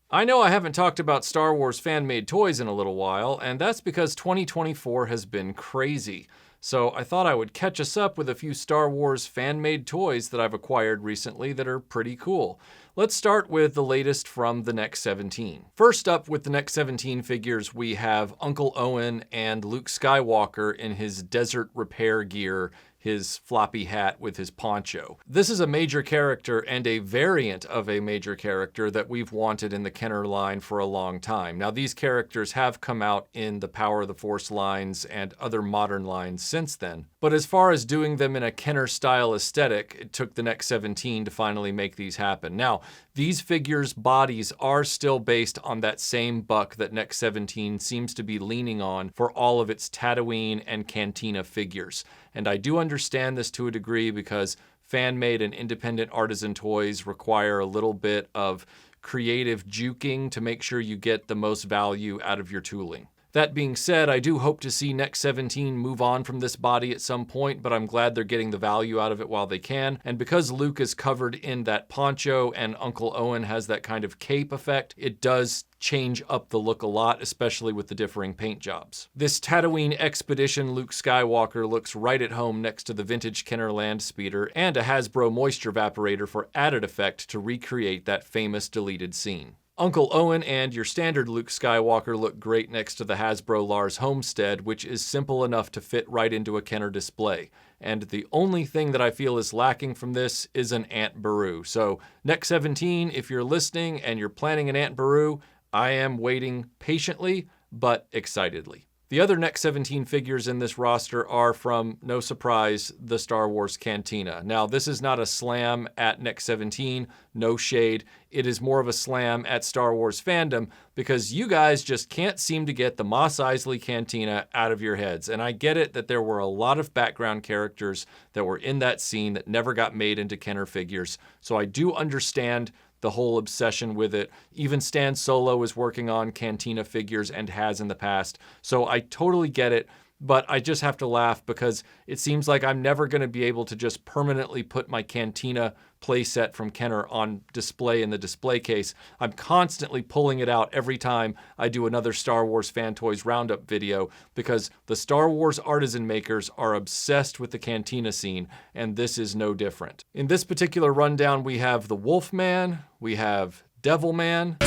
I know I haven't talked about Star Wars fan-made toys in a little while, and that's because 2024 has been crazy. So I thought I would catch us up with a few Star Wars fan-made toys that I've acquired recently that are pretty cool. Let's start with the latest from the Next 17. First up with the Next 17 figures, we have Uncle Owen and Luke Skywalker in his desert repair gear, his floppy hat with his poncho. This is a major character and a variant of a major character that we've wanted in the Kenner line for a long time. Now, these characters have come out in the Power of the Force lines and other modern lines since then. But as far as doing them in a Kenner style aesthetic, it took the Next 17 to finally make these happen. Now, these figures' bodies are still based on that same buck that Next 17 seems to be leaning on for all of its Tatooine and Cantina figures. And I do understand this to a degree because fan-made and independent artisan toys require a little bit of creative juking to make sure you get the most value out of your tooling. That being said, I do hope to see Next 17 move on from this body at some point, but I'm glad they're getting the value out of it while they can. And because Luke is covered in that poncho and Uncle Owen has that kind of cape effect, it does change up the look a lot, especially with the differing paint jobs. This Tatooine Expedition Luke Skywalker looks right at home next to the vintage Kenner Land Speeder and a Hasbro moisture evaporator for added effect to recreate that famous deleted scene. Uncle Owen and your standard Luke Skywalker look great next to the Hasbro Lars Homestead, which is simple enough to fit right into a Kenner display. And the only thing that I feel is lacking from this is an Aunt Beru. So Next 17, if you're listening and you're planning an Aunt Beru, I am waiting patiently, but excitedly. The other Next 17 figures in this roster are from, no surprise, the Star Wars Cantina. Now, this is not a slam at Next 17, no shade. It is more of a slam at Star Wars fandom because you guys just can't seem to get the Mos Eisley Cantina out of your heads. And I get it that there were a lot of background characters that were in that scene that never got made into Kenner figures. So I do understand the whole obsession with it. Even Stan Solo is working on Cantina figures and has in the past. So I totally get it, but I just have to laugh because it seems like I'm never going to be able to just permanently put my Cantina playset from Kenner on display in the display case. I'm constantly pulling it out every time I do another Star Wars Fan Toys Roundup video because the Star Wars artisan makers are obsessed with the Cantina scene, and this is no different. In this particular rundown, we have the Wolfman, we have Devilman,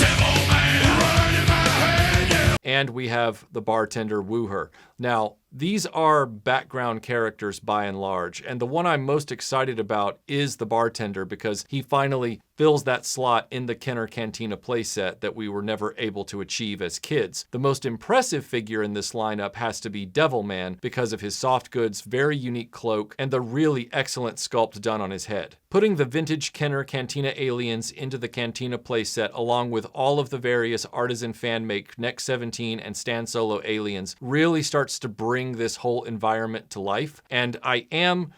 and we have the bartender Wooher. Now, these are background characters by and large, and the one I'm most excited about is the bartender because he finally fills that slot in the Kenner Cantina playset that we were never able to achieve as kids. The most impressive figure in this lineup has to be Devilman because of his soft goods, very unique cloak, and the really excellent sculpt done on his head. Putting the vintage Kenner Cantina aliens into the Cantina playset along with all of the various artisan fan-make Next 17 and Stan Solo aliens really starts to bring this whole environment to life. And I am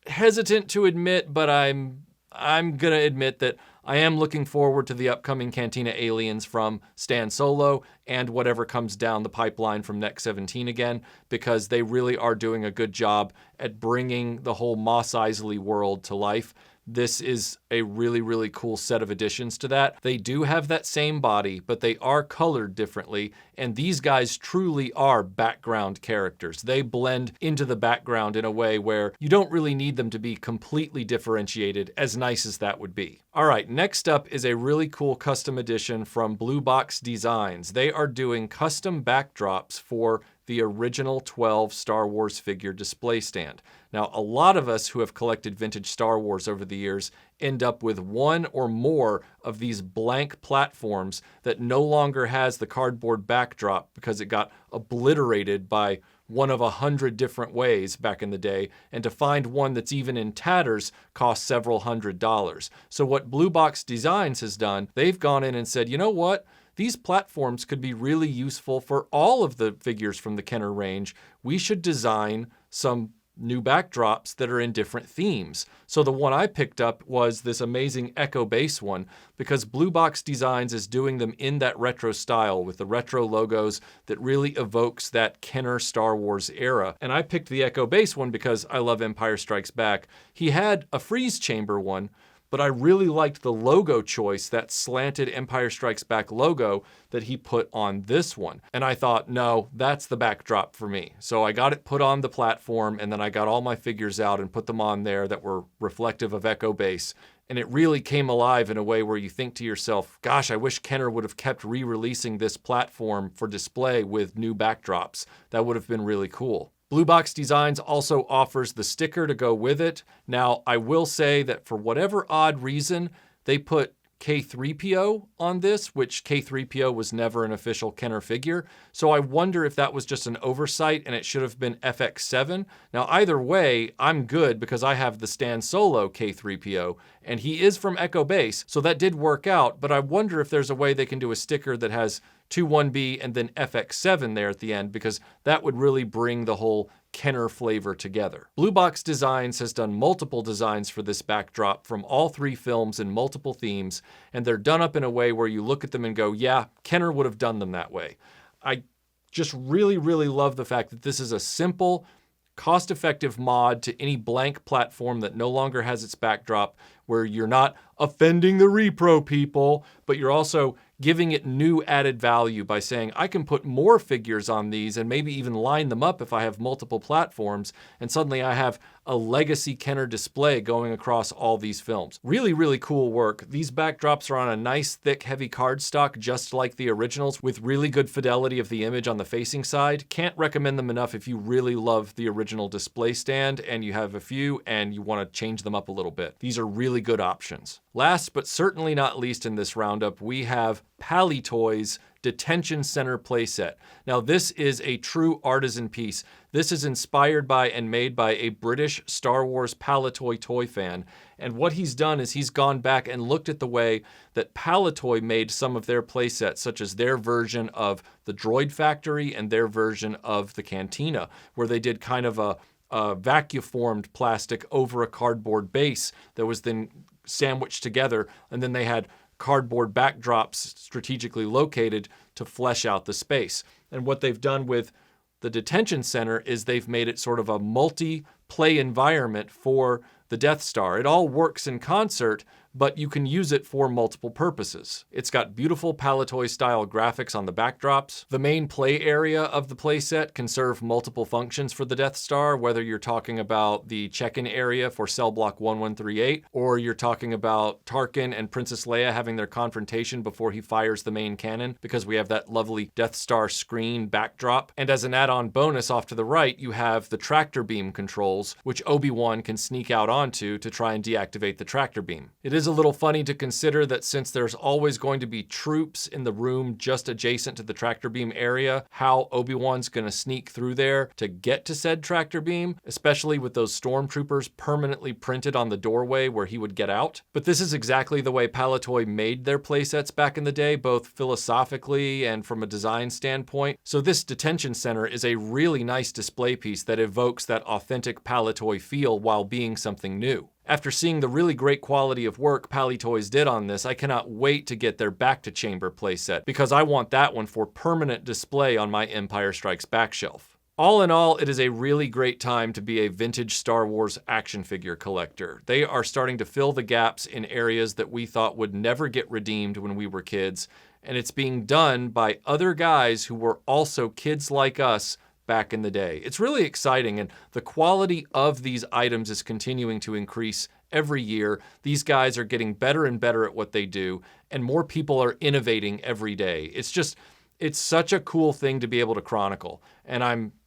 hesitant to admit, but I'm gonna admit that I am looking forward to the upcoming Cantina aliens from Stan Solo and whatever comes down the pipeline from Next 17 again, because they really are doing a good job at bringing the whole Mos Eisley world to life. This is a really, really cool set of additions to that. They do have that same body, but they are colored differently, and these guys truly are background characters. They blend into the background in a way where you don't really need them to be completely differentiated, as nice as that would be. All right, next up is a really cool custom edition from BlueBoxDezigns. They are doing custom backdrops for the original 12 Star Wars figure display stand. Now, a lot of us who have collected vintage Star Wars over the years end up with one or more of these blank platforms that no longer has the cardboard backdrop because it got obliterated by one of 100 different ways back in the day, and to find one that's even in tatters costs several $100s. So what BlueBoxDezigns has done, they've gone in and said, you know what? These platforms could be really useful for all of the figures from the Kenner range. We should design some new backdrops that are in different themes. So the one I picked up was this amazing Echo Base one because BlueBoxDezigns is doing them in that retro style with the retro logos that really evokes that Kenner Star Wars era. And I picked the Echo Base one because I love Empire Strikes Back. He had a freeze chamber one, but I really liked the logo choice, that slanted Empire Strikes Back logo that he put on this one. And I thought, no, that's the backdrop for me. So I got it put on the platform, and then I got all my figures out and put them on there that were reflective of Echo Base. And it really came alive in a way where you think to yourself, gosh, I wish Kenner would have kept re-releasing this platform for display with new backdrops. That would have been really cool. BlueBoxDezigns also offers the sticker to go with it. Now, I will say that for whatever odd reason, they put K3PO on this, which K3PO was never an official Kenner figure. So I wonder if that was just an oversight and it should have been FX7. Now, either way, I'm good because I have the Stan Solo K3PO, and he is from Echo Base, so that did work out, but I wonder if there's a way they can do a sticker that has 21B and then FX7 there at the end, because that would really bring the whole Kenner flavor together. BlueBoxDezigns has done multiple designs for this backdrop from all 3 films in multiple themes, and they're done up in a way where you look at them and go, yeah, Kenner would have done them that way. I just really, really love the fact that this is a simple, cost-effective mod to any blank platform that no longer has its backdrop, where you're not offending the repro people, but you're also giving it new added value by saying, I can put more figures on these and maybe even line them up if I have multiple platforms, and suddenly I have a legacy Kenner display going across all these films. Really, really cool work. These backdrops are on a nice, thick, heavy cardstock, just like the originals, with really good fidelity of the image on the facing side. Can't recommend them enough if you really love the original display stand and you have a few and you want to change them up a little bit. These are really good options. Last but certainly not least in this roundup, we have Paleetoy's Detention Center playset. Now, this is a true artisan piece. This is inspired by and made by a British Star Wars Paleetoy toy fan. And what he's done is he's gone back and looked at the way that Paleetoy made some of their playsets, such as their version of the Droid Factory and their version of the Cantina, where they did kind of a vacuum-formed plastic over a cardboard base that was then sandwiched together, and then they had cardboard backdrops strategically located to flesh out the space. And what they've done with the detention center is they've made it sort of a multi-play environment for the Death Star. It all works in concert, but you can use it for multiple purposes. It's got beautiful Paleetoy style graphics on the backdrops. The main play area of the playset can serve multiple functions for the Death Star, whether you're talking about the check-in area for cell block 1138, or you're talking about Tarkin and Princess Leia having their confrontation before he fires the main cannon, because we have that lovely Death Star screen backdrop. And as an add-on bonus off to the right, you have the tractor beam controls, which Obi-Wan can sneak out onto to try and deactivate the tractor beam. It is a little funny to consider that since there's always going to be troops in the room just adjacent to the tractor beam area, how Obi-Wan's going to sneak through there to get to said tractor beam, especially with those stormtroopers permanently printed on the doorway where he would get out. But this is exactly the way Paleetoy made their playsets back in the day, both philosophically and from a design standpoint. So this detention center is a really nice display piece that evokes that authentic Paleetoy feel while being something new. After seeing the really great quality of work Paleetoys did on this, I cannot wait to get their Back to Chamber playset, because I want that one for permanent display on my Empire Strikes Back shelf. All in all, it is a really great time to be a vintage Star Wars action figure collector. They are starting to fill the gaps in areas that we thought would never get redeemed when we were kids, and it's being done by other guys who were also kids like us back in the day. It's really exciting, and the quality of these items is continuing to increase every year. These guys are getting better and better at what they do, and more people are innovating every day. It's such a cool thing to be able to chronicle, and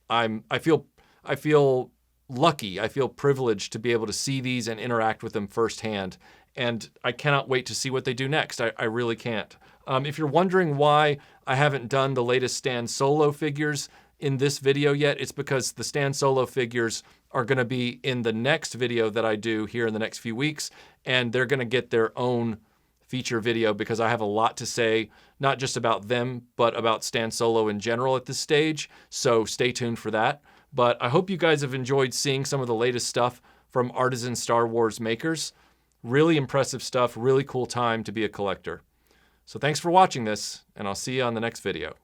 I feel lucky, I feel privileged to be able to see these and interact with them firsthand, and I cannot wait to see what they do next. I really can't. If you're wondering why I haven't done the latest Stan Solo figures in this video yet, it's because the Stan Solo figures are going to be in the next video that I do here in the next few weeks, and they're going to get their own feature video because I have a lot to say, not just about them, but about Stan Solo in general at this stage, so stay tuned for that. But I hope you guys have enjoyed seeing some of the latest stuff from artisan Star Wars makers. Really impressive stuff, really cool time to be a collector. So thanks for watching this, and I'll see you on the next video.